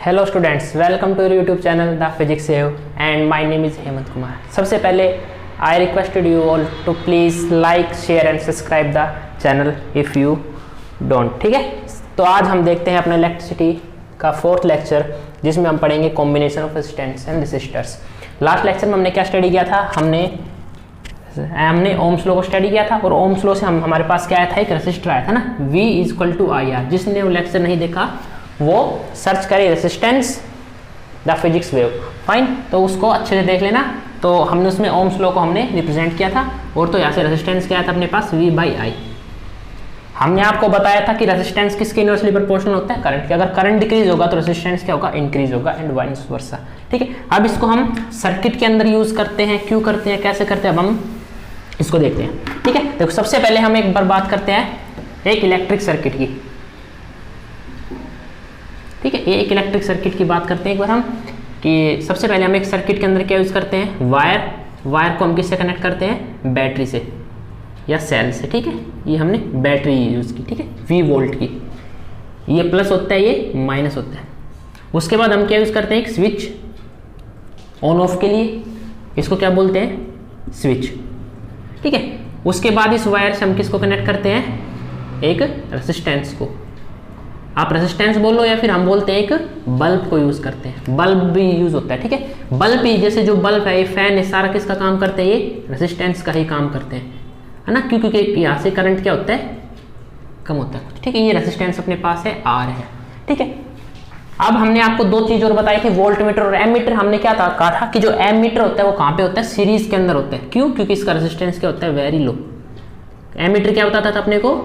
Hello students, welcome to your YouTube channel the physics save and my name is Hemant Kumar. सबसे पहले I requested you all to please like share and subscribe the channel if you don't. ठीक है, तो आज हम देखते हैं अपने इलेक्ट्रिसिटी का फोर्थ लेक्चर, जिसमें हम पढ़ेंगे combination of resistance and resistors. Last lecture में हमने क्या स्टडी किया था? हमने ओम्स लॉ को स्टडी किया था, और ओम्स लॉ से हमारे पास क्या आया था? एक रेसिस्टर आया था ना, V equal to I R. जिसने वो लेक्चर नहीं देखा वो सर्च करे resistance the physics wave, fine, तो उसको अच्छे से देख लेना। तो हमने उसमें ओम्स लॉ को हमने रिप्रेजेंट किया था, और तो यहाँ से रेसिस्टेंस क्या था अपने पास? V by I. हमने आपको बताया था कि रेसिस्टेंस किसके इनवर्सली प्रोपोर्शनल होता है? करंट के। अगर करंट डिक्रीज होगा तो रेसिस्टेंस क्या होगा? इंक्रीज होगा, एंड वाइस वर्सा। ठीक है, अब इसको हम सर्किट के अंदर यूज करते हैं। क्यों करते हैं, कैसे करते हैं, अब हम इसको देखते हैं। ठीक है, देखो सबसे पहले हम एक बार बात करते हैं एक इलेक्ट्रिक सर्किट की। ठीक है, ये एक इलेक्ट्रिक सर्किट की बात करते हैं एक बार हम, कि सबसे पहले हम एक सर्किट के अंदर क्या यूज करते हैं? वायर को हम किससे कनेक्ट करते हैं? बैटरी से या सेल से। ठीक है, ये हमने बैटरी यूज की। ठीक है, V वोल्ट की, ये प्लस होता है, ये माइनस होता है। उसके बाद हम क्या यूज करते हैं? एक स्विच ऑन ऑफ के लिए, इसको क्या बोलते हैं? स्विच। ठीक है, उसके बाद इस वायर से हम किसको कनेक्ट करते हैं? एक रेसिस्टेंस को। आप रेसिस्टेंस बोलो या फिर हम बोलते हैं एक बल्ब को यूज करते हैं। बल्ब भी यूज होता है। ठीक है, बल्ब ही, जैसे जो बल्ब है, ये फैन है, सारा किसका काम करते हैं? ये रेसिस्टेंस का ही काम करते हैं, है ना, क्योंकि यहाँ से करंट क्या होता है? कम होता है। ठीक है, ये रेसिस्टेंस अपने पास है, R है। ठीक है, अब हमने आपको दो चीज और बताई थी, वोल्ट मीटर और एमीटर। हमने क्या कहा था कि जो एमीटर होता है वो कहाँ पे होता है? सीरीज के अंदर होता है। क्यों? क्योंकि इसका रेजिस्टेंस क्या होता है? Very low. एमीटर क्या बताता था अपने को?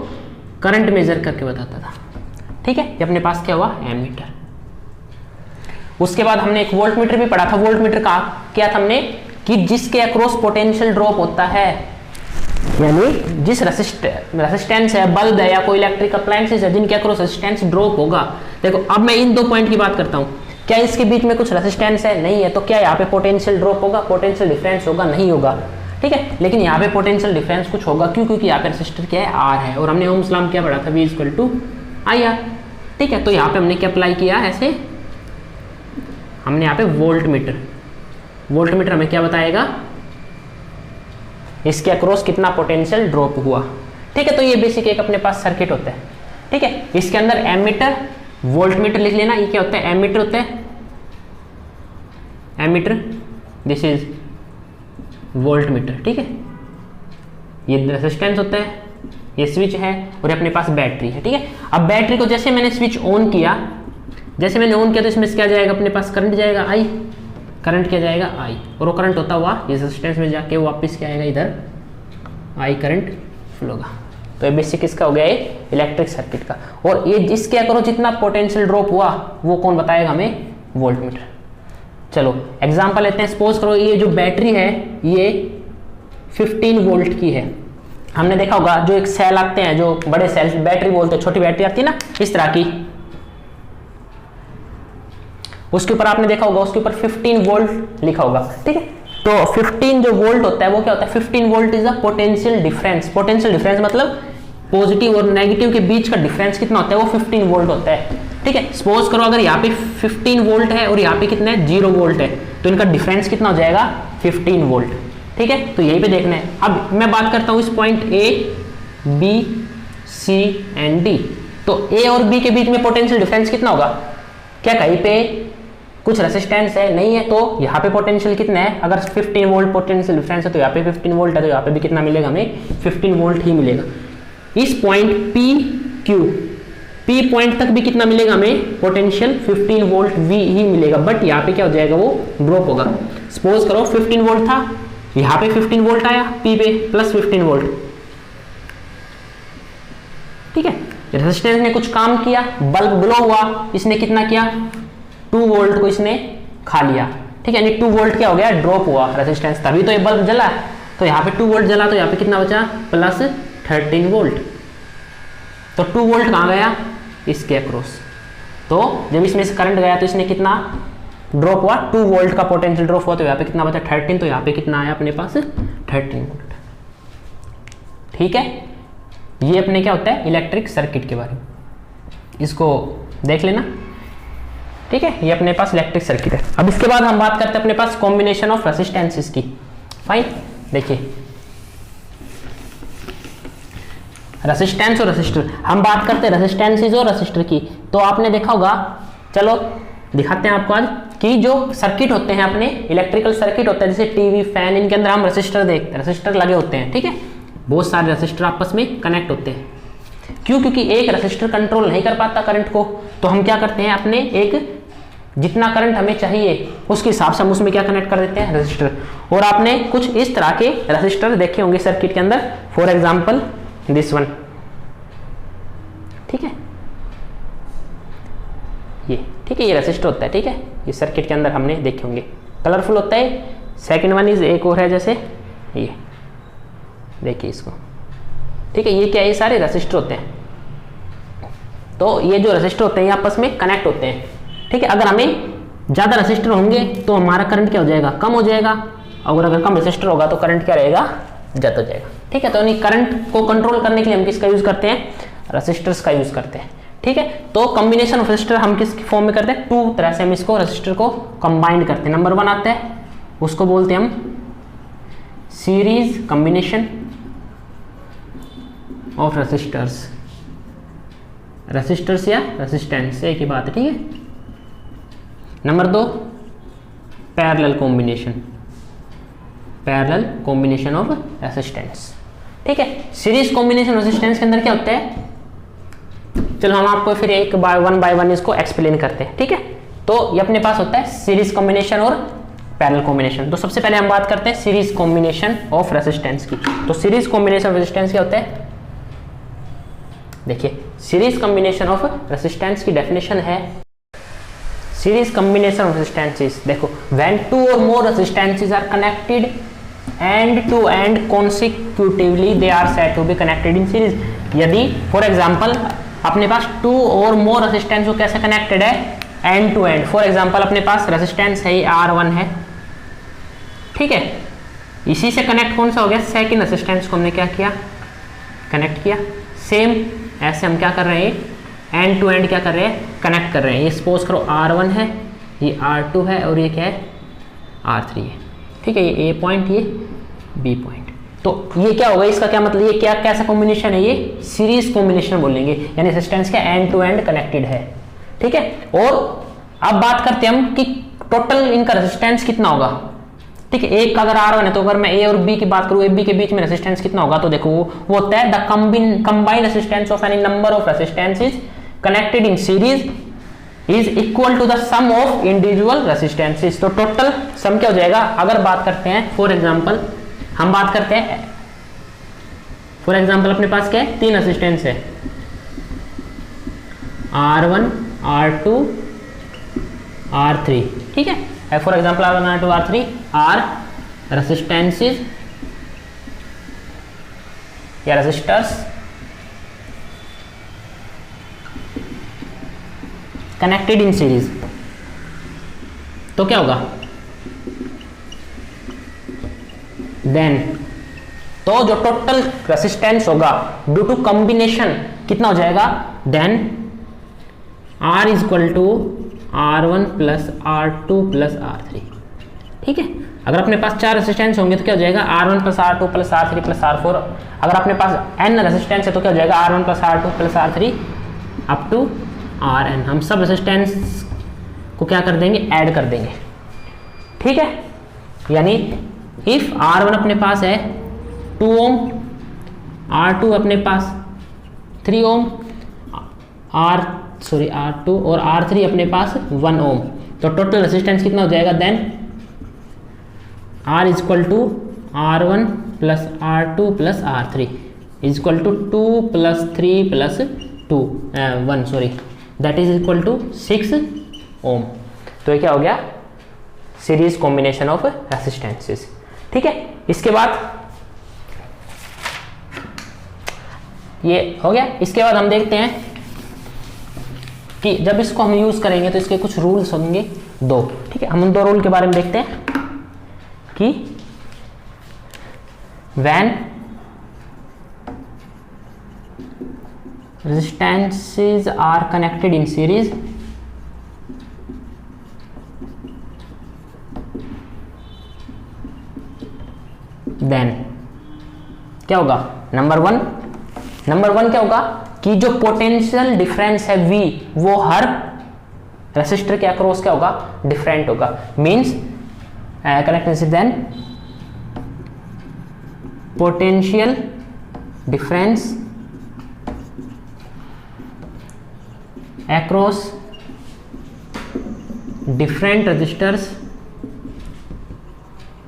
करंट मेजर करके बताता था। ठीक है, ये अपने पास क्या हुआ? एमीटर। उसके बाद हमने एक वोल्ट मीटर भी पढ़ा था। वोल्ट मीटर का क्या था हमने? कि जिसके अक्रॉस पोटेंशियल ड्रॉप होता है, यानी जिस रेसिस्टेंस है, बल्ब है या कोई इलेक्ट्रिक अप्लायंसेस है, जिनके अक्रॉस रेसिस्टेंस ड्रॉप होगा। देखो, अब मैं इन दो पॉइंट की बात करता हूं। क्या इसके बीच में कुछ रेसिस्टेंस है? नहीं है, तो क्या यहाँ पे पोटेंशियल ड्रॉप होगा? पोटेंशियल डिफरेंस होगा? नहीं होगा। ठीक है, लेकिन यहाँ पे पोटेंशियल डिफरेंस कुछ होगा। क्यों? क्योंकि यहाँ पे रेसिस्टर क्या है? R है, और हमने ओम्स लॉ क्या पढ़ा था? V equal to I R. ठीक है, तो यहाँ पे हमने क्या अप्लाई किया? ऐसे हमने यहाँ पे वोल्ट मीटर हमें क्या बताएगा? इसके अक्रॉस कितना पोटेंशियल ड्रॉप हुआ। ठीक है, तो ये बेसिक एक अपने पास सर्किट होता है। ठीक है, इसके अंदर एमीटर, वोल्ट मीटर लिख लेना। ये क्या होता है? एमीटर होता है, ammeter, this is voltmeter. ठीक है, ये रेजिस्टेंस होता है, ये स्विच है, और अपने पास बैटरी है। ठीक है, अब बैटरी को जैसे मैंने स्विच ऑन किया, तो इसमें क्या जाएगा? अपने पास करंट जाएगा, I। करंट क्या जाएगा? I, और वो करंट होता हुआ रेजिस्टेंस में जाके वापस क्या आएगा? इधर I करंट फ्लो होगा। तो ये बेसिक इसका हो गया ये इलेक्ट्रिक सर्किट का। और ये जिसके अक्रॉस जितना पोटेंशियल ड्रॉप हुआ वो कौन बताएगा हमें? Volt meter. चलो एग्जांपल लेते हैं। सपोज करो ये जो बैटरी है ये 15 वोल्ट की है। हमने देखा होगा जो एक सेल आते हैं, जो बड़े सेल बैटरी बोलते हैं, छोटी बैटरी आती है ना इस तरह की, उसके ऊपर आपने देखा होगा, उसके ऊपर 15 वोल्ट लिखा होगा। ठीक है, तो 15 जो वोल्ट होता है वो क्या होता है? 15 volt is a potential difference. Potential difference मतलब पॉजिटिव और नेगेटिव के बीच का डिफरेंस कितना होता है? वो 15 वोल्ट होता है। ठीक है, सपोज करो अगर यहाँ पे 15 वोल्ट है और यहाँ पे कितना है? 0 वोल्ट है, तो इनका डिफरेंस कितना हो जाएगा? 15 वोल्ट। ठीक है, तो यहीं पे देखना है। अब मैं बात करता हूँ इस point A, B, C and D। तो A और B के बीच में पोटेंशियल डिफरेंस कितना होगा? क्या कहीं पे कुछ रेसिस्टेंस है? नहीं है, तो यहाँ पे पोटेंशियल कितना है? अगर 15 वोल्ट पोटेंशियल डिफरेंस है तो यहाँ पे 15 वोल्ट है, तो यहाँ पे भी कितना मिलेगा हमें? 15 वोल्ट ही मिलेगा। इस पॉइंट P पॉइंट तक भी कितना मिलेगा हमें? पोटेंशियल 15 वोल्ट V ही मिलेगा, बट यहाँ पे क्या हो जाएगा? वो ड्रॉप होगा। सपोज करो 15 वोल्ट था, यहाँ पे 15 वोल्ट आया, P पे प्लस 15 वोल्ट। ठीक है, रेजिस्टेंस ने कुछ काम किया, बल्ब ग्लो हुआ, इसने कितना किया? 2 वोल्ट को इसने खा लिया। ठीक है, यानी 2 वोल्ट क्या हो गया? ड्रॉप हुआ रेजिस्टेंस, तभी तो ये बल्ब जला। तो यहाँ पे 2 वोल्ट जला, तो यहाँ पे कितना बचा? Plus 13 volt. तो 2 वोल्ट कहाँ गया? इसके अक्रॉस। तो जब इसमें से करंट गया तो इसने कितना ड्रॉप हुआ? 2 वोल्ट का पोटेंशियल ड्रॉप हुआ, तो यहाँ पे कितना बचा? 13। तो यहाँ पे कितना आया अपने पास? 13 वोल्ट। ठीक है, ये अपने क्या होता है? इलेक्ट्रिक सर्किट के बारे में, इसको देख लेना। ठीक है, ये अपने पास इलेक्ट्रिक सर्किट है। अब इसके बाद हम बात करते हैं अपने पास कॉम्बिनेशन ऑफ रेसिस्टेंसेस की। फाइन, देखिए रेसिस्टेंस और रेसिस्टर, हम बात करते हैं रेसिस्टेंसेस और रेसिस्टर की। तो आपने देखा होगा, चलो दिखाते हैं आपको आज कि जो सर्किट होते हैं अपने इलेक्ट्रिकल सर्किट होते हैं जैसे टीवी, फैन, इनके अंदर हम रेसिस्टर देखते हैं, रेसिस्टर लगे होते हैं। ठीक है, बहुत सारे रेसिस्टर आपस में कनेक्ट होते हैं। क्यों? क्योंकि एक रेसिस्टर कंट्रोल नहीं कर पाता करंट को, तो हम क्या करते हैं, अपने एक जितना करंट हमें चाहिए उसके हिसाब से हम उसमें क्या कनेक्ट कर देते हैं, रेसिस्टर। और आपने कुछ इस तरह के रेसिस्टर देखे होंगे सर्किट के अंदर, फॉर एग्जांपल दिस वन। ठीक है, ये ठीक है, ये रेसिस्टर होता है। ठीक है, ये सर्किट के अंदर हमने देखे होंगे, कलरफुल होता है। सेकंड वन इज एक और है, जैसे ये देखिए इसको। ठीक है, ये क्या है, ये सारे रेसिस्टर होते हैं। तो ये जो रेसिस्टर होते हैं ये आपस में कनेक्ट होते हैं। ठीक है, अगर हमें ज़्यादा रेसिस्टर होंगे तो हमारा करंट क्या हो जाएगा, कम हो जाएगा। और अगर कम रेसिस्टर होगा तो करंट क्या रहेगा, ज़्यादा हो जाएगा। ठीक है, तो यानी करंट को कंट्रोल करने के लिए हम किसका यूज़ करते हैं, रेसिस्टर्स का यूज़ करते हैं। ठीक है, तो कॉम्बिनेशन ऑफ रेसिस्टर हम किस फॉर्म में करते हैं, 2 तरह से हम इसको रेसिस्टर को कंबाइंड करते हैं। नंबर 1 आता है, उसको बोलते हैं हम series combination of resistors. Resistors या रेसिस्टेंस एक ही बात है। ठीक है, number 2 parallel combination, parallel combination of resistance. ठीक है, सीरीज कॉम्बिनेशन रेसिस्टेंस के अंदर क्या होता है, चलो हम आपको फिर एक बाय वन इसको एक्सप्लेन करते हैं। ठीक है, तो ये अपने पास होता है सीरीज कॉम्बिनेशन और पैरेलल कॉम्बिनेशन। तो सबसे पहले हम बात करते हैं सीरीज कॉम्बिनेशन ऑफ रेसिस्टेंस की। तो सीरीज कॉम्बिनेशन ऑफ रेसिस्टेंस क्या होता है, देखिए सीरीज कॉम्बिनेशन ऑफ रेसिस्टेंस की डेफिनेशन है, सीरीज कॉम्बिनेशन ऑफ रेसिस्टेंसेस, देखो when 2 or more resistances are connected end to end consecutively they are said to be connected in series। यदि for example अपने पास 2 or more resistance को कैसे connected है, end to end. For example अपने पास resistance है R1 है। ठीक है, इसी से कनेक्ट कौन सा हो गया, सेकंड रेसिस्टेंस को हमने क्या किया, कनेक्ट किया। सेम ऐसे हम क्या कर रहे हैं, एंड टू एंड क्या कर रहे हैं, कनेक्ट कर रहे हैं। ये सपोज करो R1 है, ये R2 है और ये क्या है, R3 है। ठीक है, ये A पॉइंट, ये B पॉइंट। तो ये क्या होगा, इसका क्या मतलब, ये क्या कैसा कॉम्बिनेशन है, ये सीरीज कॉम्बिनेशन बोलेंगे, यानी रेसिस्टेंस का एंड टू एंड कनेक्टेड है। ठीक है, और अब बात करते हैं हम कि टोटल इनका रेसिस्टेंस कितना होगा। ठीक है, एक का अगर R1 है तो अगर मैं A और B की बात करूँ, A B के बीच में रेसिस्टेंस कितना होगा, तो देखो वो होता है the combined resistance of any number of resistances connected in series is equal to the sum of individual resistances. तो टोटल सम क्या हो जाएगा, अगर बात करते हैं फॉर एग्जांपल, हम बात करते हैं फॉर एग्जांपल अपने पास क्या है, 3 रेसिस्टेंस है, R1 R2 R3। ठीक है, for example R1 R2 R3 are resistances या रेसिस्टर्स कनेक्टेड इन सीरीज। तो क्या होगा, देन तो जो टोटल रेसिस्टेंस होगा ड्यू टू कॉम्बिनेशन कितना हो जाएगा, then R is equal to R1 plus R2 plus R3। ठीक है, अगर अपने पास 4 रेसिस्टेंस होंगे तो क्या हो जाएगा, R1 plus R2 plus R3 plus R4। अगर अपने पास n रेसिस्टेंस है तो क्या हो जाएगा, R1 plus R2 plus R3 up to Rn। हम सब रेसिस्टेंस को क्या कर देंगे, ऐड कर देंगे। ठीक है, यानी इफ R1 अपने पास है 2 ओम, R2 अपने पास 3 ओम, R2 और R3 अपने पास 1 ओम, तो टोटल रेसिस्टेंस कितना हो जाएगा, then R is equal to R1 plus R2 plus R3 is equal to 2 plus 3 plus 1 sorry, that is equal to 6 ohm. तो ये क्या हो गया, सीरीज कॉम्बिनेशन ऑफ रेसिस्टेंसेस। ठीक है, इसके बाद ये हो गया। इसके बाद हम देखते हैं कि जब इसको हम यूज करेंगे तो इसके कुछ रूल्स होंगे 2। ठीक है, हम उन 2 रूल के बारे में देखते हैं कि when resistances are connected in series then क्या होगा, नंबर वन क्या होगा कि जो पोटेंशियल डिफरेंस है V वो हर रेसिस्टर के अक्रॉस क्या होगा, डिफरेंट होगा। मींस कनेक्टेंसी then potential difference across different resistors,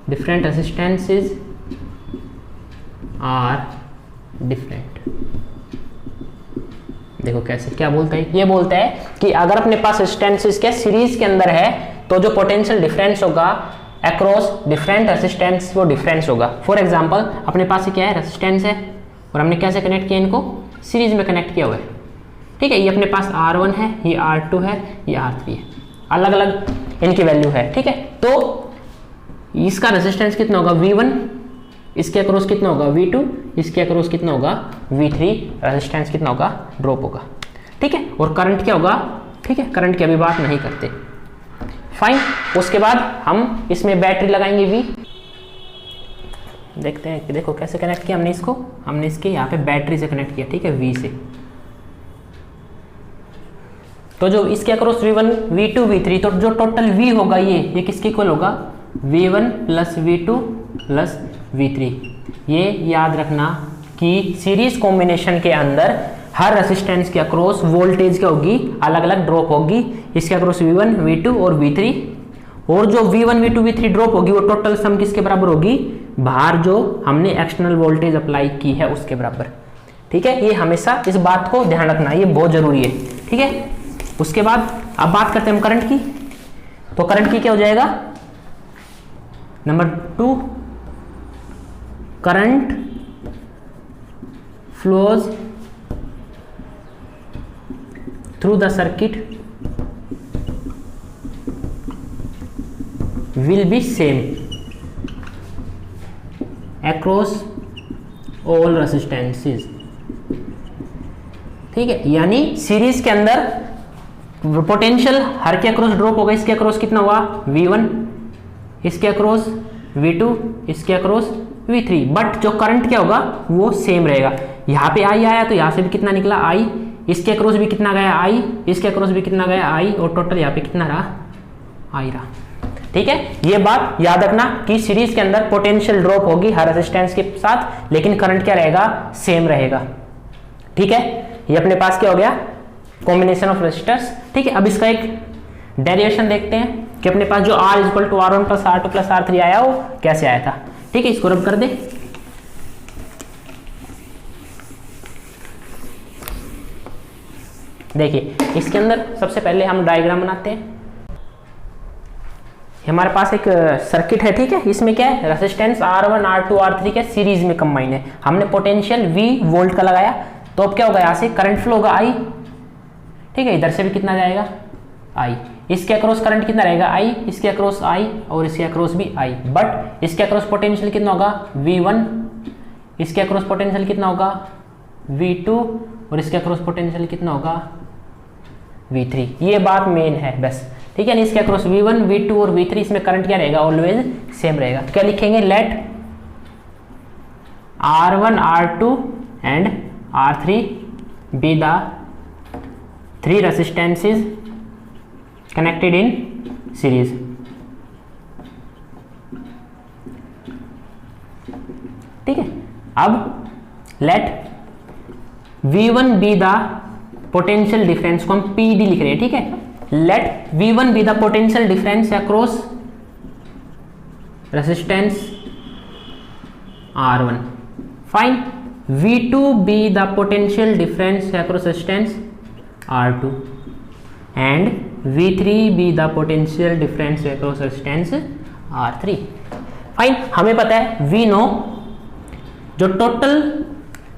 different resistances are different। देखो कैसे, क्या बोलता है, ये बोलता है कि अगर अपने पास रेजिस्टेंसेस के सीरीज के अंदर है तो जो पोटेंशियल डिफरेंस होगा अक्रॉस डिफरेंट रेजिस्टेंस वो डिफरेंस होगा। फॉर एग्जांपल अपने पास ये क्या है, रेजिस्टेंस है और हमने कैसे कनेक्ट किया, इनको सीरीज में कनेक्ट किया हुआ है, ठीक है। ये अपने पास R1 है, ये R2 है, ये R3 है, अलग अलग इनकी वैल्यू है, ठीक है। तो इसका रेजिस्टेंस कितना होगा V1, इसके अक्रॉस कितना होगा V2, इसके अक्रॉस कितना होगा V3, रेजिस्टेंस कितना होगा, ड्रॉप होगा, ठीक है। और करंट क्या होगा, ठीक है, करंट की अभी बात नहीं करते, फाइन। उसके बाद हम इसमें बैटरी लगाएंगे V, देखते हैं कि देखो कैसे कनेक्ट किया हमने इसको, हमने इसके यहाँ पे बैटरी से कनेक्ट किया, ठीक है, V से। तो जो इसके अक्रॉस V1, V2, V3, तो जो टोटल V होगा ये किसके इक्वल होगा, V1 plus V2 plus V3। ये याद रखना कि सीरीज कॉम्बिनेशन के अंदर हर रेजिस्टेंस के अक्रॉस वोल्टेज क्या होगी, अलग अलग ड्रॉप होगी। इसके अक्रॉस V1, V2 और V3, और जो V1, V2, V3 ड्रॉप होगी वो टोटल सम किसके बराबर होगी, बाहर जो हमने एक्सटर्नल वोल्टेज अप्लाई की है उसके बराबर, ठीक है। ये हमेशा इस बात को ध्यान रखना, ये बहुत जरूरी है, ठीक है। उसके बाद अब बात करते हैं हम करंट की। तो करंट की क्या हो जाएगा, number 2, current flows through the circuit will be same across all resistances, ठीक है। यानी सीरीज के अंदर पोटेंशियल हर के अक्रॉस ड्रॉप होगा, इसके अक्रॉस कितना हुआ V1, इसके अक्रॉस V2, इसके अक्रॉस V3, बट जो करंट क्या होगा वो सेम रहेगा। यहाँ पे I आया तो यहाँ से भी कितना निकला I, इसके अक्रॉस भी कितना गया I, इसके अक्रॉस भी कितना गया I, और टोटल यहाँ पे कितना रहा I रहा, ठीक है। ये बात याद रखना कि सीरीज के अंदर पोटेंशियल ड्रॉप होगी हर रेजिस्टेंस के साथ, लेकिन करंट क्या रहेगा, सेम रहेगा, ठीक है। ये अपने पास क्या हो गया, कॉम्बिनेशन ऑफ रेजिस्टर्स, ठीक है। अब इसका एक डेरिवेशन देखते हैं कि अपने पास जो R equal to R1 plus R2 plus R3 आया वो कैसे आया था, ठीक है। इसको रब कर दे, देखिए इसके अंदर सबसे पहले हम डायग्राम बनाते हैं। हमारे पास एक सर्किट है, ठीक है। इसमें क्या है, रेजिस्टेंस R1, R2, R3 के सीरीज में कंबाइन है। हमने पोटेंशियल V वोल्ट का लगाया, तो अब क्या होगा, यहाँ से करंट फ्लो होगा I, ठीक है। इधर से भी कितना जाएगा I, इसके अक्रॉस करंट कितना रहेगा I, इसके अक्रॉस I और इसके अक्रॉस भी I, बट इसके अक्रॉस पोटेंशियल कितना होगा V1, इसके अक्रॉस पोटेंशियल कितना होगा V2 और इसके अक्रॉस पोटेंशियल कितना होगा V3। ये बात मेन है बस, ठीक है। इसके अक्रॉस V1, V2 और V3, इसमें करंट क्या रहेगा, ऑलवेज सेम रहेगा। तो क्या लिखेंगे, let R1, R2 and R3 be the 3 resistances connected in series, ठीक है। अब let V1 be the potential difference को हम PD लिख रहे हैं, ठीक है। let V1 be the potential difference across resistance R1, fine। V2 be the potential difference across resistance R2 and V3 be the potential difference across resistance R3, fine. हमें पता है V नो जो total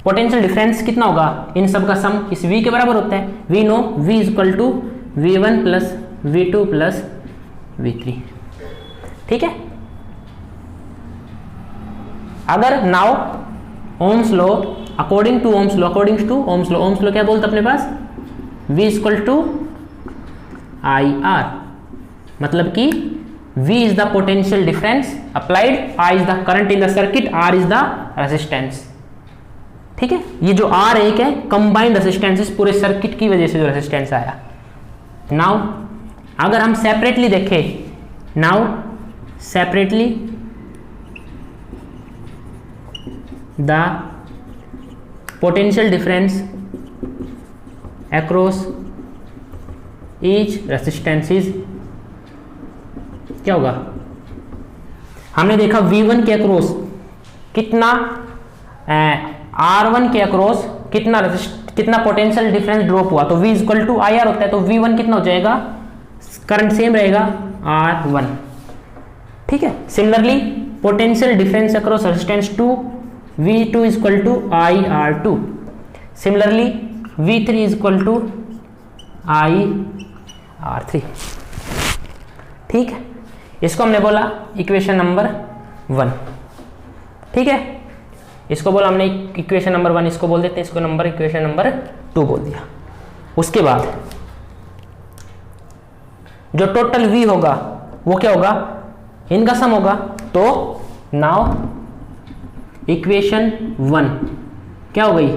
potential difference कितना होगा, इन सब का सम इस V के बराबर होता है। V no V is equal to V1 plus V2 plus V3, ठीक है। अगर now Ohm's law, according to Ohm's law क्या बोलता अपने पास, V equal to I R, मतलब कि V is the potential difference applied, I is the current in the circuit, R is the resistance। ठीक है, ये जो R एक है कंबाइंड रेजिस्टेंस पूरे सर्किट की वजह से जो रेजिस्टेंस आया। नाउ अगर हम सेपरेटली देखें, now separately the potential difference across each resistance is, क्या होगा? हमने देखा V1 के अक्रॉस कितना, R1 के अक्रॉस कितना पोटेंशियल डिफरेंस ड्रॉप हुआ, तो V इक्वल टू IR होता है, तो V1 कितना हो जाएगा? करंट सेम रहेगा R1। ठीक है, similarly potential difference across resistance 2, V2 equal to IR2। Similarly V3 equal to IR3। ठीक है, इसको हमने बोला इक्वेशन नंबर 1। ठीक है, इसको बोला हमने इक्वेशन नंबर 1, इसको बोल देते हैं, इसको नंबर इक्वेशन नंबर 2 बोल दिया। उसके बाद जो टोटल V होगा वो क्या होगा? इनका सम होगा। तो नाउ इक्वेशन 1 क्या हो गई?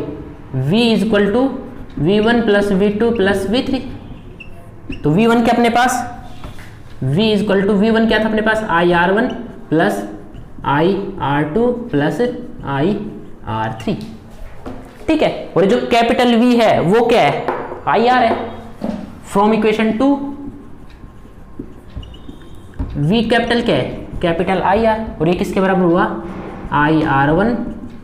V equal to V1 plus V2 plus V3। तो V1 क्या अपने पास, V इक्वल टू V1 क्या था अपने पास? IR1 plus IR2 plus IR3। ठीक है, और जो कैपिटल V है वो क्या है? IR है। फ्रॉम इक्वेशन 2 V कैपिटल क्या है? कैपिटल IR, और ये किसके बराबर हुआ? IR1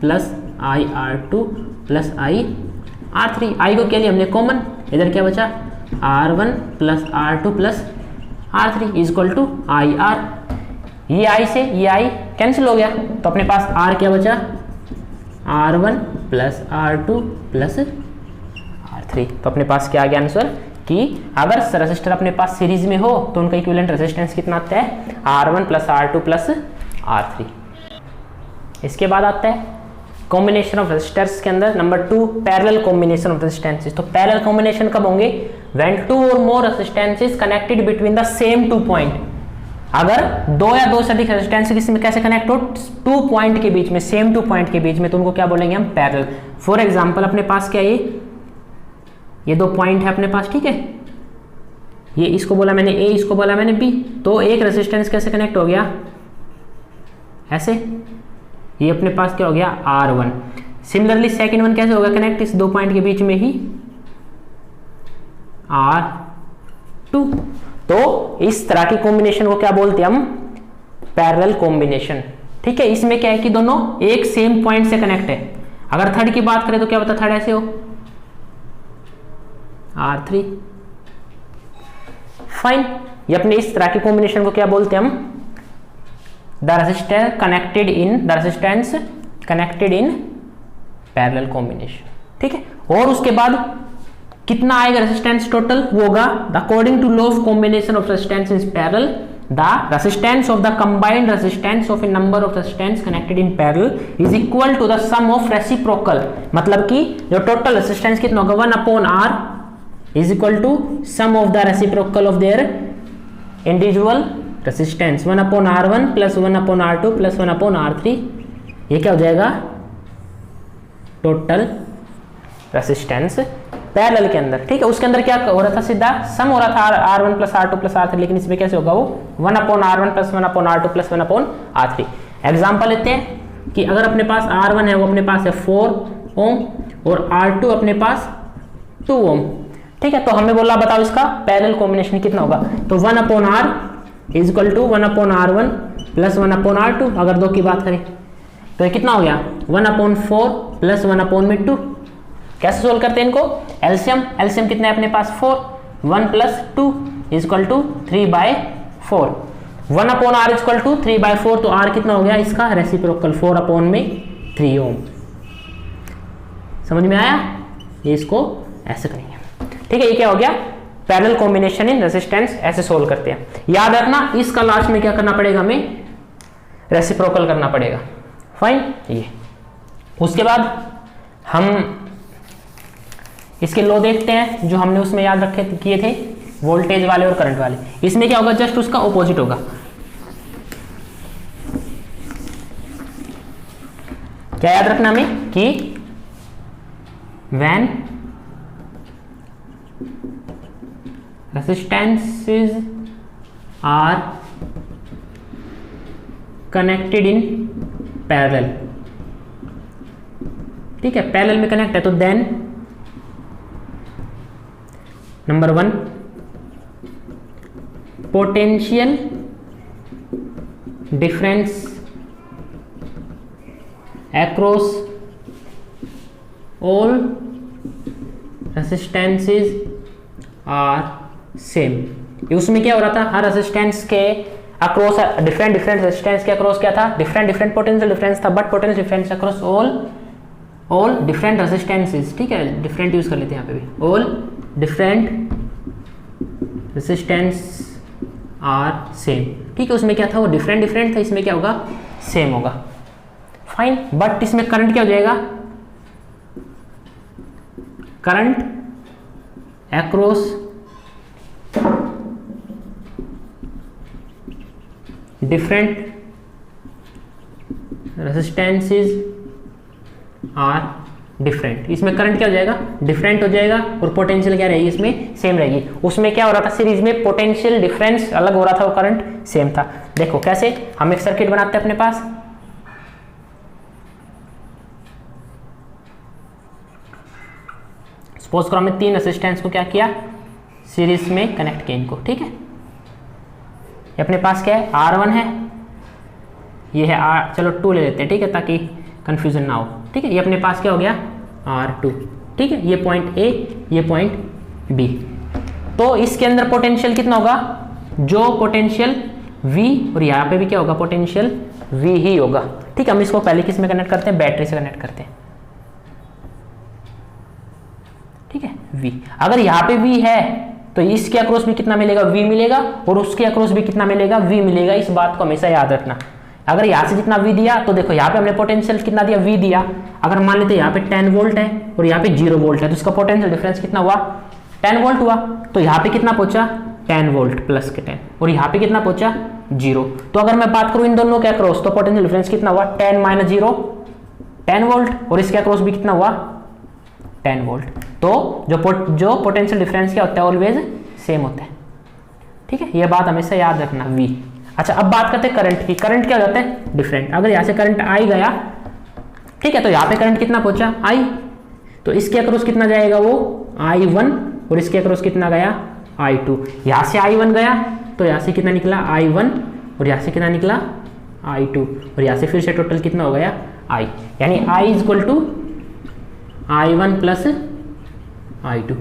plus IR2 plus IR3। I को क्या लिया हमने? कॉमन। इधर क्या बचा? R1 plus R2 plus R3 is equal to IR। ये I से ये I कैंसिल हो गया, तो अपने पास R क्या बचा? R1 plus R2 plus R3। तो अपने पास क्या आ गया आंसर कि अगर रेजिस्टर अपने पास सीरीज में हो तो उनका इक्विवेलेंट रेजिस्टेंस कितना आता है? R1 plus R2 plus R3। इसके बाद आता है कॉम्बिनेशन ऑफ रेजिस्टर्स के अंदर number 2, parallel combination of resistances. तो पैरेलल कॉम्बिनेशन कब होंगे? व्हेन 2 और more resistances connected between the same 2 point. अगर 2 या 2 से अधिक रेजिस्टेंस किसमें कैसे कनेक्ट हो? 2 पॉइंट के बीच में, सेम 2 पॉइंट के बीच में, तो उनको क्या बोलेंगे हम? पैरेलल। फॉर एग्जांपल अपने पास क्या है, ये 2 पॉइंट है अपने पास। ठीक है, ये इसको बोला मैंने A, इसको बोला मैंने B। तो एक रेजिस्टेंस कैसे कनेक्ट हो गया? ऐसे। ये अपने पास क्या हो गया? R1। सिमिलरली सेकंड वन कैसे होगा कनेक्ट? इस 2 पॉइंट के बीच में ही R2। तो इस तरह की कॉम्बिनेशन को क्या बोलते हैं हम? Parallel combination. ठीक है, इसमें क्या है कि दोनों एक सेम पॉइंट से कनेक्ट है। अगर थर्ड की बात करें तो क्या बता? थर्ड ऐसे हो R3। फाइन, ये अपने इस तरह की कॉम्बिनेशन को क्या बोलते हैं हम? The resistor connected in the resistance connected in parallel combination। ठीक है, और उसके बाद कितना आएगा रेजिस्टेंस टोटल? वो होगा according to law of combination of resistance in parallel, the resistance of the combined resistance of a number of resistance connected in parallel is equal to the sum of reciprocal. मतलब कि जो total resistance कितना होगा? 1 upon R is equal to sum of the reciprocal of their individual resistance. 1 upon R1 plus 1 upon R2 plus 1 upon R3। ये क्या हो जाएगा? Total resistance parallel के अंदर। ठीक है, उसके अंदर क्या हो रहा था? सीधा सम हो रहा था R1 plus R2 plus R3, लेकिन इसमें कैसे होगा? वो 1 upon R1 plus 1 upon R2 plus 1 upon R3। Example लेते हैं कि अगर अपने पास R1 है वो अपने पास है 4 ओम और R2 अपने पास 2 ओम। ठीक है, तो हमें बोला बताओ इसका पैरेलल कॉम्बिनेशन कितना होगा? तो 1 upon R is equal to 1 upon R1 plus 1 upon R2। अगर 2 की बात करें तो ये कितना हो गया? 1 अपॉन 4 प्लस 1 अपॉन में 2। कैसे सोल्व करते हैं इनको? एलसीएम। एलसीएम कितना है अपने पास? 4। 1 plus 2 is equal to 3/4। 1 upon R is equal to 3/4। तो R कितना हो गया इसका? रेसिप्रोकल 4 अपॉन में 3 ओम। समझ में आया? ये इसको ऐसे करेंगे। ठीक है, ये क्या हो गया? Parallel combination in resistance. ऐसे सोल्व करते हैं। याद रखना इसका लास्ट में क्या करना पड़ेगा? हमें रेसिप्रोकल करना पड़ेगा। फाइन, ये उसके बाद हम इसके लॉ देखते हैं जो हमने उसमें याद रखे किए थे, वोल्टेज वाले और करंट वाले। इसमें क्या होगा? जस्ट उसका ऑपोजिट होगा। क्या याद रखना हमें कि when resistances are connected in parallel, ठीक है, पैरेलल में कनेक्ट है, तो then number 1 potential difference across all resistances are same। उसमें क्या हो रहा था, हर रेजिस्टेंस के अक्रॉस डिफरेंट रेजिस्टेंस के अक्रॉस क्या था, डिफरेंट पोटेंशियल डिफरेंस था, but potential difference across all different resistances, ठीक है, डिफरेंट यूज कर लेते हैं यहाँ पे भी, all different resistance R same, ठीक है। उसमें क्या था, वो डिफरेंट था, इसमें क्या होगा, सेम होगा, फाइन। बट इसमें करंट क्या हो जाएगा, current across different resistances are different. इसमें करंट क्या हो जाएगा, डिफरेंट हो जाएगा, और पोटेंशियल क्या रहेगी, इसमें सेम रहेगी। उसमें क्या हो रहा था, सीरीज में पोटेंशियल डिफरेंस अलग हो रहा था, वो करंट सेम था। देखो कैसे हम एक सर्किट बनाते हैं अपने पास, सपोज करो हमने 3 रेजिस्टेंस को क्या किया, सीरीज में कनेक्ट किया इनको, ठीक है। ये अपने पास क्या है, R1 है, ये है R, चलो 2 ले लेते हैं, ठीक है, ताकि कंफ्यूजन ना हो, ठीक है। ये अपने पास क्या हो गया, R2, ठीक है। ये पॉइंट A, ये पॉइंट B। तो इसके अंदर पोटेंशियल कितना होगा, जो पोटेंशियल V, और यहाँ पे भी क्या होगा, पोटेंशियल V ही होगा, ठीक है। हम इसको पहले किस में कनेक्ट करते हैं, बैटरी से कनेक्ट करते हैं, ठीक है, V। अगर यहाँ पे V है तो इसके अक्रॉस भी कितना मिलेगा, V मिलेगा, और उसके अक्रॉस भी कितना मिलेगा, V मिलेगा। इस बात को हमेशा याद रखना। अगर यहाँ से जितना V दिया, तो देखो यहाँ पे हमने पोटेंशियल कितना दिया, V दिया। अगर मान लेते यहाँ पे 10 वोल्ट है और यहाँ पे 0 वोल्ट है, तो इसका पोटेंशियल डिफरेंस कितना हुआ, 10 वोल्ट हुआ। तो यहाँ पे कितना पहुंचा, 10 वोल्ट प्लस के 10, और यहाँ पे कितना पहुंचा, 0। तो अगर मैं बात करूँ इन दोनों के अक्रॉस, तो पोटेंशियल डिफरेंस कितना हुआ, 10 - 0 10 वोल्ट, और इसके अक्रॉस भी कितना हुआ, 10 वोल्ट। तो जो पोटेंशियल डिफरेंस क्या होता है, ऑलवेज सेम होता है, ठीक है। ये बात हमेशा याद रखना, V। अच्छा, अब बात करते हैं करंट की। करंट क्या हो जाता है, डिफरेंट। अगर यहाँ से करंट I गया, ठीक है, तो यहाँ पे करंट कितना पहुंचा, I, तो इसके अक्रॉस कितना जाएगा, वो I1, और इसके अक्रॉस कितना गया, I2। यहाँ से I1 गया, तो यहाँ से कितना निकला, I1, और यहाँ से कितना निकला, I2, और यहाँ से फिर से टोटल कितना हो गया, I, यानी I = I1 + I2,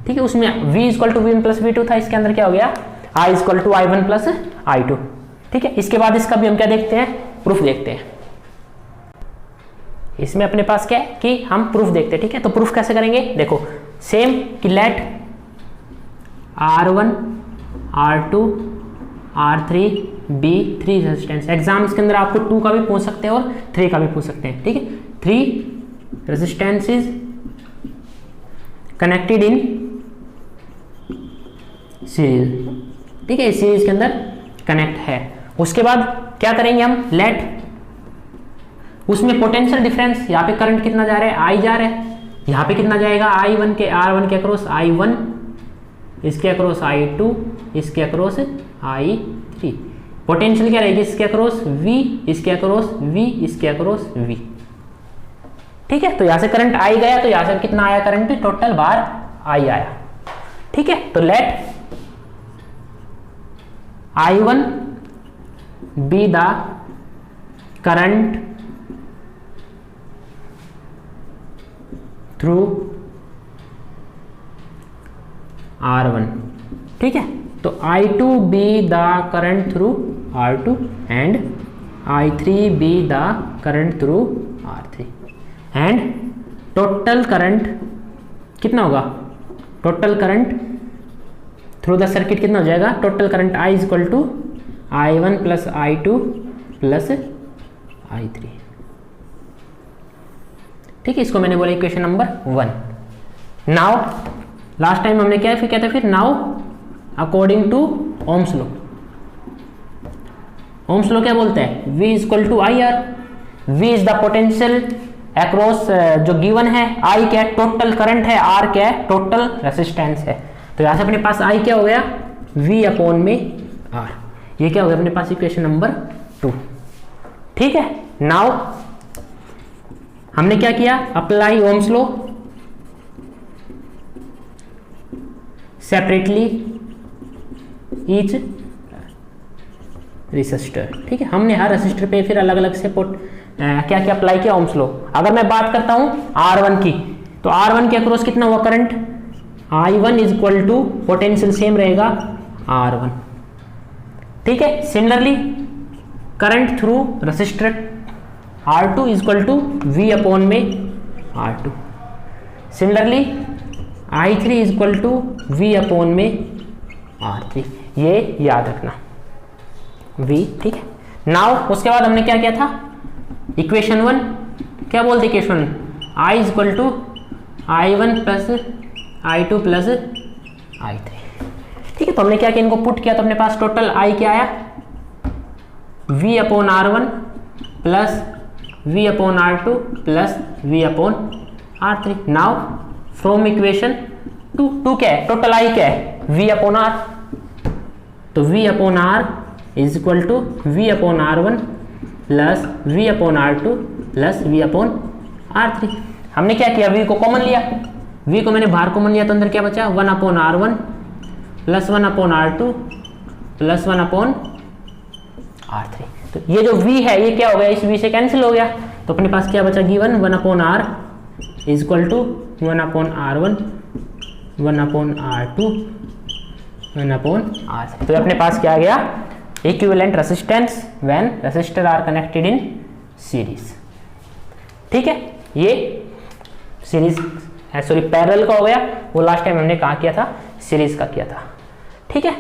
ठीक है। उसमें V = V1 + V2 था, इसके अंदर क्या हो गया, I = I1 + I2, ठीक है। इसके बाद इसका भी हम क्या देखते हैं, प्रूफ देखते हैं। इसमें अपने पास क्या है कि हम प्रूफ देखते हैं, ठीक है। तो प्रूफ कैसे करेंगे, देखो सेम कि late R1 R2 R3 B 3 resistance. Exams के अंदर आपको 2 का भी पूछ सकते हैं और 3 का भी पूछ सकते हैं, ठीक है। 3 रेजिस्टेंसेस कनेक्टेड इन सीरीज, ठीक है, सीरीज के अंदर कनेक्ट है। उसके बाद क्या करेंगे हम, लेट उसमें पोटेंशियल डिफरेंस, यहाँ पे करंट कितना जा रहा है, I जा रहा है, यहाँ पे कितना जाएगा, R1 के अक्रॉस I1, इसके अक्रॉस I2, इसके अक्रॉस I3। पोटेंशियल क्या रहेगी, इसके अक्रॉस V, इसके अक्रॉस V, इसके अक्रॉस V, ठीक है। तो यहाँ से करंट I गया, तो यहाँ से कितना आया करंट, टोटल बार I आया, ठीक है। तो let I1 be the current through R1, ठीक है। तो I2 be the current through R2 and I3 be the current through R3, and total current कितना होगा, total current through the circuit कितना हो जाएगा, total current I = I1 + I2 + I3, ठीक है। इसको मैंने बोला equation number 1। Now last time हमने क्या फिर कहते हैं, फिर now according to Ohm's law. Ohm's law क्या बोलता है, V = IR। V is the potential across जो गिवन है, I क्या है टोटल करंट है, R क्या है टोटल रेसिस्टेंस है। तो यहाँ से अपने पास I क्या हो गया V अपॉन में R, ये क्या हो गया अपने पास इक्वेशन नंबर 2। ठीक है, नाउ हमने क्या किया, apply Ohm's law separately each resistor. ठीक है, हमने हर रेसिस्टर पे फिर अलग अलग से क्या क्या अप्लाई किया ओम्स लॉ। अगर मैं बात करता हूं R1 की, तो R1 के अक्रॉस कितना हुआ current, I1 is equal to potential same रहेगा R1। ठीक है, similarly current through resistor R2 is equal to V upon में R2। Similarly I3 is equal to V upon में R3, ये याद रखना V। ठीक है, नाउ उसके बाद हमने क्या किया था, इक्वेशन 1 क्या बोलते equation I is equal to I1 plus I2 plus I3। ठीक है, तो हमने क्या किया, इनको पुट किया तो अपने पास टोटल I क्या आया V upon R1 plus V upon R2 plus V upon R3। Now from equation 2 क्या है टोटल I क्या है V अपॉन R, तो V upon R is equal to V upon R1 plus V upon R2 plus V upon R3। हमने क्या किया, V को common लिया, V को मैंने बाहर कॉमन लिया तो अंदर क्या बचा 1 upon R1 plus 1 upon R2 plus 1 upon R3। तो ये जो V है ये क्या हो गया, इस V से कैंसिल हो गया, तो अपने पास क्या बचा given 1 upon R is equal to 1 upon R1 1 upon R2 1 upon R3। तो अपने पास क्या आ गया, equivalent resistance when resistor are connected in series. ठीक है, ये सीरीज सॉरी पैरेलल का हो गया, वो लास्ट टाइम हमने कहा किया था सीरीज का किया था। ठीक है,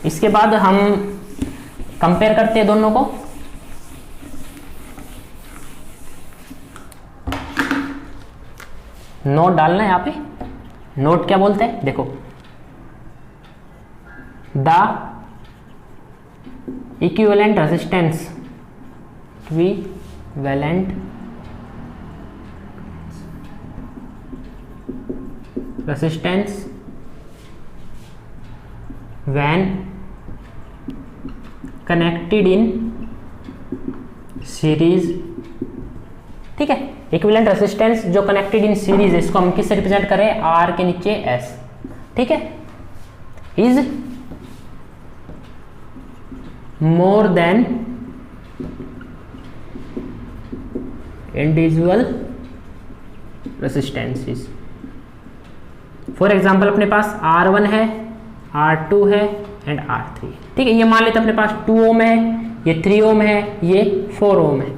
इसके बाद हम कंपेयर करते हैं दोनों को। नोट डालना है यहाँ पे, नोट क्या बोलते हैं देखो, the equivalent resistance, equivalent resistance when connected in series. ठीक है, इक्विवेलेंट रेजिस्टेंस जो कनेक्टेड इन सीरीज है, इसको हम किससे रिप्रेजेंट करें, आर के नीचे एस। ठीक है, is more than individual resistances. For example अपने पास R1 है, R2 है एंड R3। ठीक है, ये मान लेते अपने पास 2 ओम है, ये 3 ओम है, ये 4 ओम है।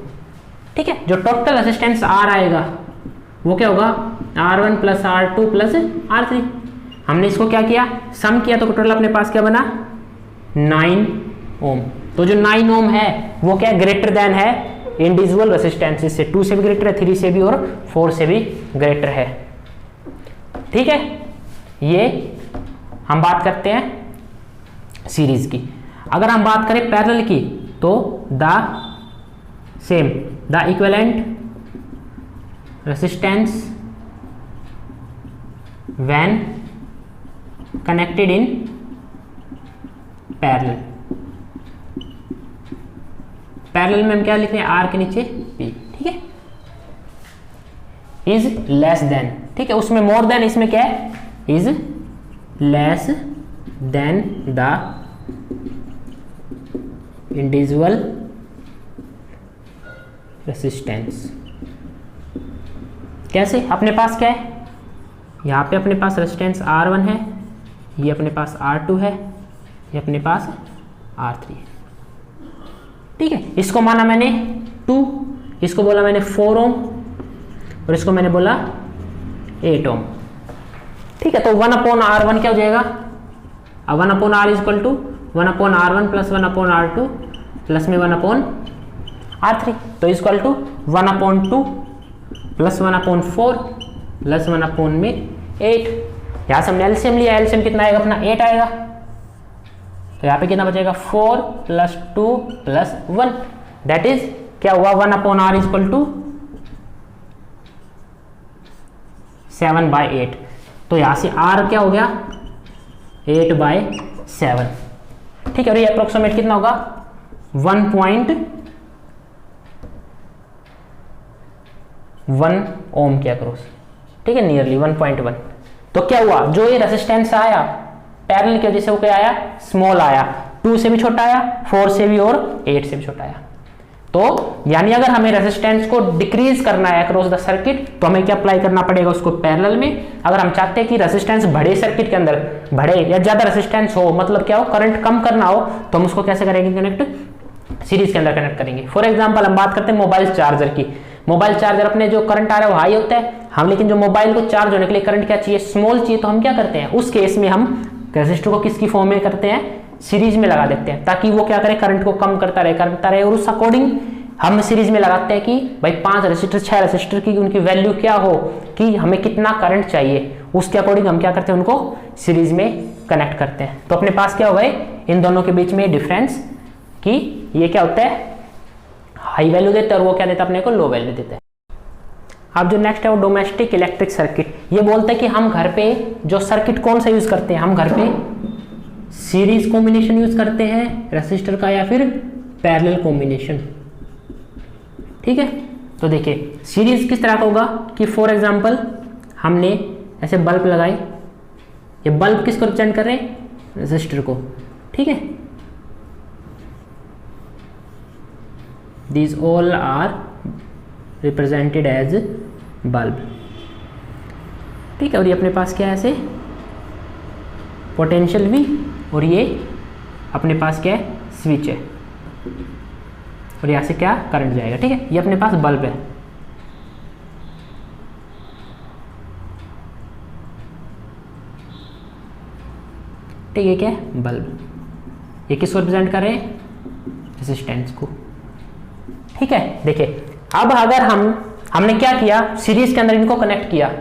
ठीक है, जो टोटल रेजिस्टेंस R आएगा वो क्या होगा, R1 plus R2 plus R3। हमने इसको क्या किया, सम किया, तो टोटल अपने पास क्या बना 9 ओम। तो जो 9 ओम है वो क्या ग्रेटर देन है इंडिविजुअल रेजिस्टेंसेस से, 2 से भी ग्रेटर है, 3 से भी और 4 से भी ग्रेटर है। ठीक है, ये हम बात करते हैं सीरीज की। अगर हम बात करें पैरेलल की, तो the same the equivalent resistance when connected in parallel. Parallel में हम क्या लिख रहे हैं, आर के नीचे पी। ठीक है, इज लेस देन। ठीक है, उसमें मोर देन, इसमें क्या है, is less than the individual resistance. कैसे, अपने पास क्या है, यहाँ पे अपने पास रेजिस्टेंस R1 है, ये अपने पास R2 है, ये अपने पास R3 है। ठीक है, इसको माना मैंने 2, इसको बोला मैंने 4 ओम और इसको मैंने बोला 8 ओम। ठीक है, तो 1 अपॉन R1 क्या हो जाएगा, 1 upon R is equal to 1 upon R1 plus 1 upon R2 plus में 1 अपॉन R3, तो is equal to 1 upon 2 plus 1 upon 4 plus 1 upon में 8। यहाँ से हमने एलसीएम लिया, एलसीएम कितना आएगा अपना 8 आएगा। तो यहाँ पे कितना बचेगा 4 + 2 + 1 दैट इज क्या हुआ 1/r = 7/8। तो यहाँ से r क्या हो गया 8/7। ठीक है, और ये अप्रोक्सीमेट कितना होगा 1.1 ओम के अक्रॉस। ठीक है, नियरली 1.1। तो क्या हुआ जो ये रेजिस्टेंस आया पैरेलल की वजह से वो क्या आया स्मॉल आया, 2 से भी छोटा आया, 4 से भी और 8 से भी छोटा आया। तो यानी अगर हमें रेजिस्टेंस को डिक्रीज करना है अक्रॉस द सर्किट तो हमें क्या अप्लाई करना पड़ेगा उसको पैरेलल में। अगर हम चाहते हैं कि रेजिस्टेंस बढ़े सर्किट के अंदर, बढ़े या ज्यादा रेजिस्टेंस हो, मतलब क्या हो करंट कम करना हो, तो हम उसको कैसे करेंगे कनेक्ट, सीरीज के अंदर कनेक्ट करेंगे। फॉर एग्जांपल हम बात करते हैं मोबाइल चार्जर की। मोबाइल चार्जर अपने जो करंट आ रहा है वो हाई होता है, हम लेकिन जो मोबाइल को चार्ज होने के लिए करंट क्या चाहिए स्मॉल चाहिए, तो हम क्या करते हैं उस केस में हम रेजिस्टर को किसकी फॉर्म में करते हैं सीरीज में लगा देते हैं, ताकि वो क्या करे करंट को कम करता रहे और उस अकॉर्डिंग हम सीरीज में लगाते हैं कि भाई 5 रेजिस्टर 6 रेजिस्टर की उनकी वैल्यू क्या हो कि हमें कितना करंट चाहिए, उसके अकॉर्डिंग हम क्या करते हैं उनको सीरीज में कनेक्ट करते हैं। तो अपने पास क्या हो गए इन दोनों के बीच में डिफरेंस कि ये क्या होता है हाई वैल्यू देता है और वो क्या देता है अपने को लो वैल्यू देता है। अब जो नेक्स्ट है वो डोमेस्टिक इलेक्ट्रिक सर्किट। ये बोलते हैं कि हम घर पे जो सर्किट कौन सा यूज करते हैं, हम घर पे सीरीज कॉम्बिनेशन यूज करते हैं रेसिस्टर का या फिर पैरेलल कॉम्बिनेशन। ठीक है, तो देखिए सीरीज किस तरह का होगा कि फॉर एग्जांपल हमने ऐसे बल्ब लगाए, ये बल्ब किसको रिप्रेजेंट कर रहे हैं रेसिस्टर को। ठीक है, these all are represented as bulb। ठीक है, और ये अपने पास क्या है ऐसे पोटेंशियल भी, और ये अपने पास क्या है स्विच है, और यहाँ से क्या करंट जाएगा। ठीक है, ये अपने पास बल्ब है। ठीक है, क्या है बल्ब, ये किसको रिप्रेजेंट कर रहे हैं रेजिस्टेंस को। ठीक है, देखिए अब अगर हमने क्या किया सीरीज के अंदर इनको कनेक्ट किया,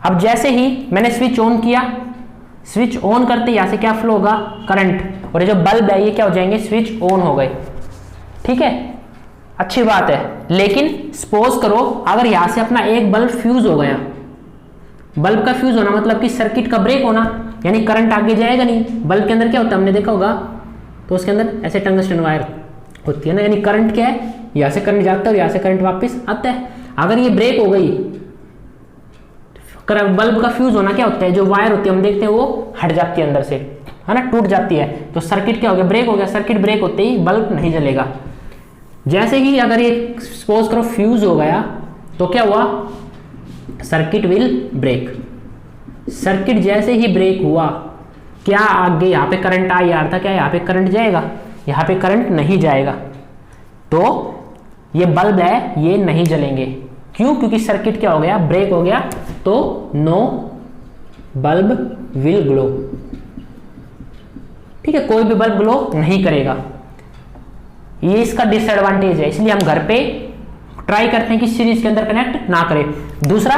अब जैसे ही मैंने स्विच ऑन किया, स्विच ऑन करते यहां से क्या फ्लो होगा करंट, और ये जो बल्ब है ये क्या हो जाएंगे स्विच ऑन हो गए। ठीक है, अच्छी बात है, लेकिन सपोज करो अगर यहां से अपना एक बल्ब फ्यूज हो गया, बल्ब का फ्यूज होना मतलब कि सर्किट का ब्रेक होना, यानी करंट आगे जाएगा नहीं। बल्ब के अंदर क्या होता है हमने देखा होगा, तो उसके अंदर ऐसे टंगस्टन वायर होती है ना, यानी करंट क्या है यहाँ से करंट जाता है और यहाँ से करंट वापस आता है। अगर ये ब्रेक हो गई, बल्ब का फ्यूज होना क्या होता है जो वायर होती है हम देखते हैं वो हट जाती है अंदर से, है ना, टूट जाती है, तो सर्किट क्या हो गया ब्रेक हो गया। सर्किट ब्रेक होते ही बल्ब नहीं जलेगा। जैसे ही अगर ये सपोज करो फ्यूज हो गया तो क्या हुआ सर्किट विल ब्रेक। सर्किट जैसे ही ब्रेक हुआ क्या आगे यहाँ पे करंट आ रहा था, क्या यहाँ पे करंट जाएगा, यहाँ पे करंट नहीं जाएगा, तो ये बल्ब है ये नहीं जलेंगे। क्यों, क्योंकि सर्किट क्या हो गया ब्रेक हो गया, तो नो बल्ब विल ग्लो। ठीक है, कोई भी बल्ब ग्लो नहीं करेगा, ये इसका डिसएडवांटेज है, इसलिए हम घर पे ट्राई करते हैं कि सीरीज के अंदर कनेक्ट ना करें। दूसरा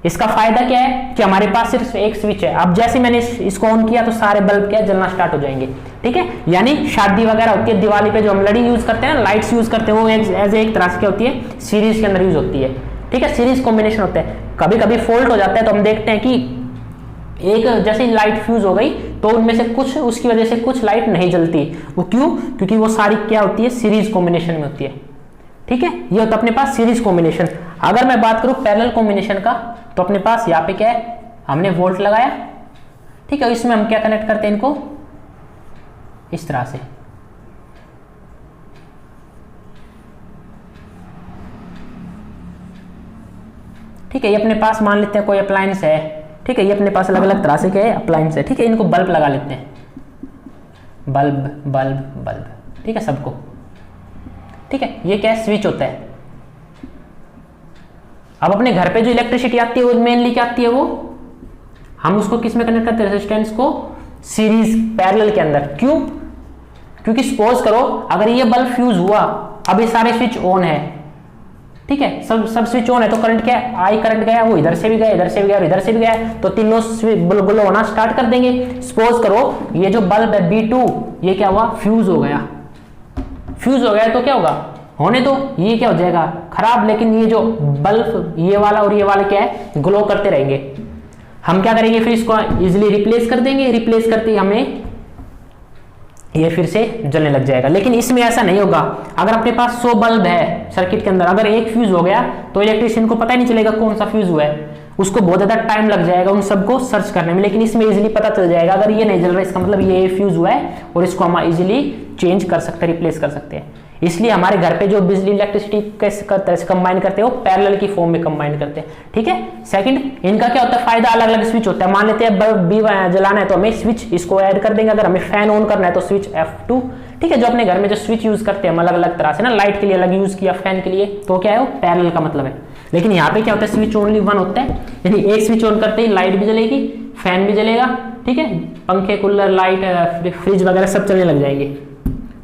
इसका फायदा क्या है कि हमारे पास सिर्फ एक स्विच है, अब जैसे मैंने इसको ऑन किया तो सारे बल्ब क्या जलना स्टार्ट हो जाएंगे। ठीक है, यानी शादी वगैरह होती है, दिवाली पे जो हम लड़ी यूज करते हैं, लाइट्स यूज करते हैं, वो एज एक तरह से क्या होती है सीरीज के अंदर यूज होती है। ठीक है, सीरीज कॉम्बिनेशन होता है। कभी कभी फॉल्ट हो जाता है तो हम देखते हैं कि एक जैसे लाइट फ्यूज हो गई तो उनमें से कुछ उसकी वजह से कुछ लाइट नहीं जलती, वो क्यों, क्योंकि वो सारी क्या होती है सीरीज कॉम्बिनेशन में होती है। ठीक है, ये होता है अपने पास सीरीज कॉम्बिनेशन। अगर मैं बात करूं पैरेलल कॉम्बिनेशन का, तो अपने पास यहाँ पे क्या है हमने वोल्ट लगाया। ठीक है, इसमें हम क्या कनेक्ट करते हैं इनको इस तरह से। ठीक है, ये अपने पास मान लेते हैं कोई अप्लायंस है। ठीक है, ये अपने पास अलग अलग तरह से क्या है अप्लायंस है। ठीक है, इनको बल्ब लगा लेते हैं, बल्ब बल्ब बल्ब। ठीक है, सबको। ठीक है, ये क्या है स्विच होता है। अब अपने घर पे जो इलेक्ट्रिसिटी आती है वो मेनली क्या आती है, वो हम उसको किस में कनेक्ट करते हैं रेजिस्टेंस को सीरीज पैरेलल के अंदर। क्यों, क्योंकि सपोज करो अगर ये बल्ब फ्यूज हुआ, अब ये सारे स्विच ऑन है, ठीक है, सब स्विच ऑन है तो करंट क्या है, आई करंट गया, वो इधर से भी गया, इधर से भी गया और इधर से भी गया, तो तीनों ग्लो होना स्टार्ट कर देंगे। सपोज करो ये जो बल्ब है B2 ये क्या हुआ, फ्यूज हो गया। फ्यूज हो गया तो क्या होगा, होने दो, ये क्या हो जाएगा खराब, लेकिन ये जो बल्ब ये वाला और ये वाला क्या है, ग्लो करते रहेंगे। हम क्या करेंगे फिर इसको इजिली रिप्लेस कर देंगे, रिप्लेस करते हमें ये फिर से जलने लग जाएगा। लेकिन इसमें ऐसा नहीं होगा, अगर अपने पास 100 बल्ब है सर्किट के अंदर, अगर एक फ्यूज हो गया तो इलेक्ट्रिशियन को पता ही नहीं चलेगा कौन सा फ्यूज हुआ है, उसको बहुत ज्यादा टाइम लग जाएगा उन सबको सर्च करने में। लेकिन इसमें इजीली पता चल जाएगा, अगर ये नहीं जल रहा इसका मतलब ये फ्यूज हुआ है और इसको हम इजीली चेंज कर सकते हैं, रिप्लेस कर सकते हैं। इसलिए हमारे घर पे जो बिजली इलेक्ट्रिसिटी कैसे तरह से कंबाइन करते हैं वो पैरेलल की फॉर्म में कंबाइन करते हैं, ठीक है। सेकंड, इनका क्या होता है फायदा, अलग अलग स्विच होता है। मान लेते हैं बल्ब बी जलाना है तो हमें स्विच इसको ऐड कर देंगे, अगर हमें फैन ऑन करना है तो स्विच F2, ठीक है। जो अपने घर में जो स्विच यूज करते हैं हम अलग अलग तरह से ना, लाइट के लिए अलग यूज किया, फैन के लिए, तो क्या है वो पैरेलल का मतलब है। लेकिन यहाँ पे क्या होता है स्विच ओनली वन होता है, यानी एक स्विच ऑन करते ही लाइट भी जलेगी, फैन भी जलेगा, ठीक है, पंखे कूलर लाइट फ्रिज वगैरह सब चलने लग जाएंगे,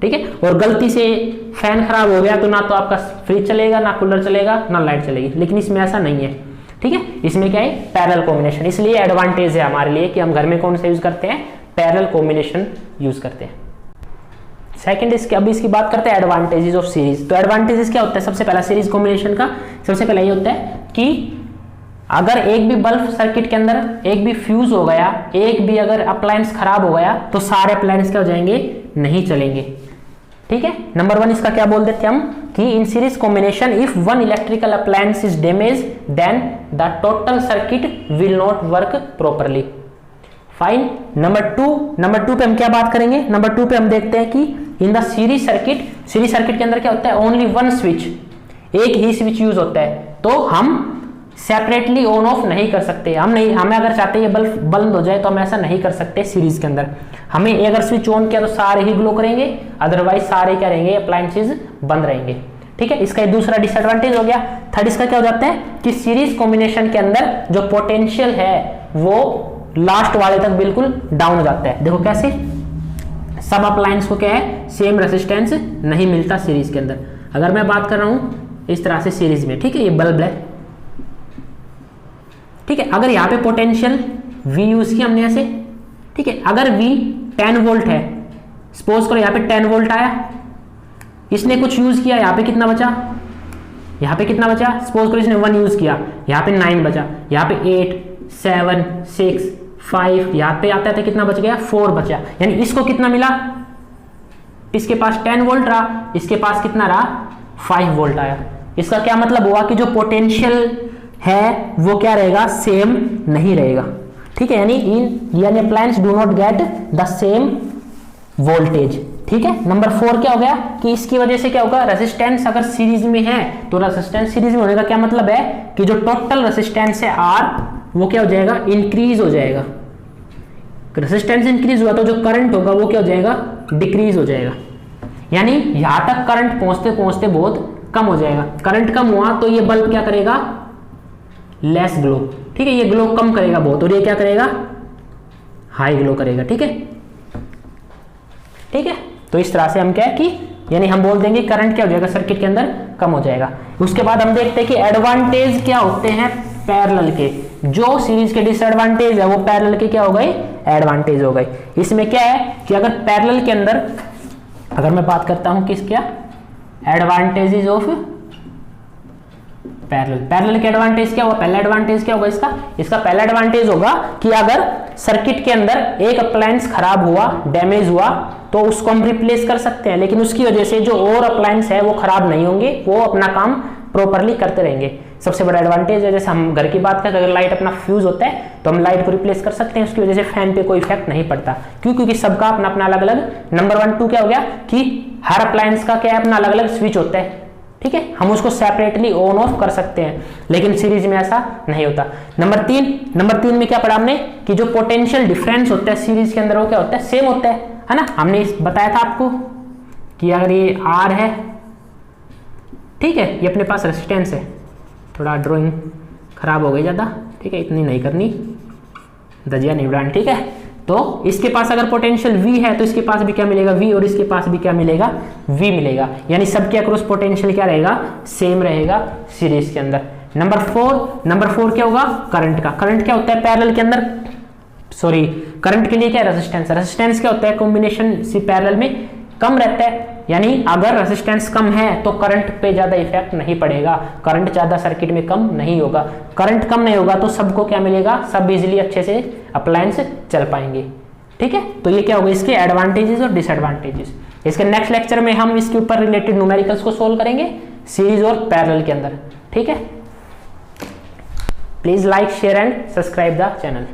ठीक है। और गलती से फैन खराब हो गया तो ना तो आपका फ्रिज चलेगा, ना कूलर चलेगा, ना लाइट चलेगी। लेकिन इसमें ऐसा नहीं है, ठीक है। इसमें क्या है पैरेलल कॉम्बिनेशन, इसलिए एडवांटेज है हमारे लिए कि हम घर में कौन सा यूज करते हैं, पैरेलल कॉम्बिनेशन यूज करते हैं। सेकंड इसके, अभी इसकी बात करते हैं एडवांटेजेस ऑफ सीरीज। तो एडवांटेजेस क्या होता है, सबसे पहला सीरीज कॉम्बिनेशन का सबसे पहला ये होता है कि अगर एक भी बल्ब सर्किट के अंदर एक भी फ्यूज हो गया, एक भी अगर अप्लायंस खराब हो गया तो सारे अप्लायंस क्या हो जाएंगे, नहीं चलेंगे, ठीक है। नंबर 1 इसका क्या बोल देते हम कि in series combination if one electrical appliance is damage then the total circuit will not work properly, fine. Number two पे हम क्या बात करेंगे, नंबर 2 पे हम देखते हैं कि इन द सीरीज सर्किट के अंदर क्या होता है, ओनली वन स्विच, एक ही स्विच यूज होता है, तो हम सेपरेटली ऑन ऑफ नहीं कर सकते। हमें अगर चाहते हैं ये बल्ब बंद हो जाए तो हम ऐसा नहीं कर सकते सीरीज के अंदर। हमें अगर स्विच ऑन किया तो सारे ही ग्लो करेंगे, अदरवाइज सारे क्या रहेंगे, अप्लायंसेस बंद रहेंगे, ठीक है। इसका दूसरा डिसएडवांटेज हो गया। थर्ड इसका क्या हो जाता है कि सीरीज कॉम्बिनेशन के अंदर जो पोटेंशियल है वो लास्ट वाले तक बिल्कुल डाउन हो जाता है। देखो कैसे, सब अप्लायंस को क्या है सेम रेजिस्टेंस नहीं मिलता सीरीज के अंदर। अगर मैं बात कर रहा हूं इस तरह से सीरीज में, ठीक है, ये बल्ब है, ठीक है। अगर यहाँ पे पोटेंशियल V यूज किया हमने ऐसे, ठीक है, अगर V 10 वोल्ट है, सपोज करो यहाँ पे 10 वोल्ट आया, इसने कुछ यूज किया, यहाँ पे कितना बचा, यहाँ पे कितना बचा, सपोज करो इसने 1 यूज किया, यहाँ पे 9 बचा, यहाँ पे 8 7 6 5, यहाँ पे आता था कितना बच गया, 4 बचा। यानी इसको कितना मिला, इसके पास 10 वोल्ट रहा, इसके पास कितना रहा 5 वोल्ट आया। इसका क्या मतलब हुआ कि जो पोटेंशियल है वो क्या रहेगा, सेम नहीं रहेगा, ठीक है। यानी appliance do not get the same voltage, ठीक है। नंबर 4 क्या हो गया कि इसकी वजह से क्या होगा, रेजिस्टेंस अगर सीरीज में है तो रेजिस्टेंस सीरीज में होने का क्या मतलब है कि जो टोटल रेजिस्टेंस है R वो क्या हो जाएगा, इंक्रीज हो जाएगा। रेजिस्टेंस इंक्रीज हुआ तो जो करंट होगा वो क्या हो जाएगा, डिक्रीज हो जाएगा। यानी यहां तक करंट पहुंचते पहुंचते बहुत कम हो जाएगा। करंट कम हुआ तो ये बल्ब क्या करेगा, लेस ग्लो, ठीक है, ये ग्लो कम करेगा बहुत, और ये क्या करेगा, हाई ग्लो करेगा, ठीक है, ठीक है। तो इस तरह से हम क्या है कि यानी हम बोल देंगे करंट क्या हो जाएगा सर्किट के अंदर कम हो जाएगा। उसके बाद हम देखते हैं कि एडवांटेज क्या होते हैं पैरेलल के। जो सीरीज के डिसएडवांटेज है वो पैरेलल के क्या हो गए, एडवांटेज हो गए। इसमें क्या है कि अगर पैरेलल के अंदर अगर मैं बात करता हूं किस क्या एडवांटेजेस ऑफ पैरेलल के एडवांटेज क्या होगा, पहला एडवांटेज क्या होगा इसका पहला एडवांटेज होगा कि अगर सर्किट के अंदर एक अप्लायंस खराब हुआ, डैमेज हुआ, तो उसको हम रिप्लेस कर सकते हैं, लेकिन उसकी वजह से जो और अप्लायंस है वो खराब नहीं होंगे, वो अपना काम प्रॉपरली करते रहेंगे। सबसे बड़ा एडवांटेज है, जैसे हम घर की बात करें, अगर लाइट अपना फ्यूज होता है तो हम लाइट को रिप्लेस कर सकते हैं, उसकी वजह से फैन पे कोई इफेक्ट नहीं पड़ता। क्यों, क्योंकि सबका अपना अपना अलग अलग नंबर 1 2 क्या हो गया कि हर अप्लायंस का क्या है अपना अलग अलग स्विच होता है, ठीक है, हम उसको सेपरेटली ऑन ऑफ कर सकते हैं, लेकिन सीरीज में ऐसा नहीं होता। नंबर तीन में क्या पढ़ा हमने कि जो पोटेंशियल डिफरेंस होता है सीरीज के अंदर वो क्या होता है, सेम होता है ना। हमने बताया था आपको कि अगर ये R है, ठीक है, ये अपने पास रेजिस्टेंस है, थोड़ा ड्राइंग खराब हो गई ज़्यादा, ठीक है, इतनी नहीं करनी, दजिया नहीं उड़ानी, ठीक है। तो इसके पास अगर पोटेंशियल V है तो इसके पास भी क्या मिलेगा, V, और इसके पास भी क्या मिलेगा, V मिलेगा। यानी सबके अक्रॉस पोटेंशियल क्या रहेगा, सेम रहेगा सीरीज के अंदर। नंबर 4 क्या होगा, करंट का। करंट क्या होता है पैरेलल के अंदर, सॉरी करंट के लिए क्या रेजिस्टेंस, रेजिस्टेंस क्या होता है कॉम्बिनेशन सी पैरेलल में कम रहता है। यानी अगर रेजिस्टेंस कम है तो करंट पे ज्यादा इफेक्ट नहीं पड़ेगा, करंट ज्यादा सर्किट में कम नहीं होगा। करंट कम नहीं होगा तो सबको क्या मिलेगा, सब इजीली अच्छे से अप्लायंस चल पाएंगे। ठीक है, तो ये क्या होगा इसके एडवांटेजेस और डिसएडवांटेजेस। इसके नेक्स्ट लेक्चर में हम इसके ऊपर रिलेटेड न्यूमेरिकल्स को सोल्व करेंगे सीरीज और पैरेलल के अंदर। ठीक है, please like share and subscribe the channel.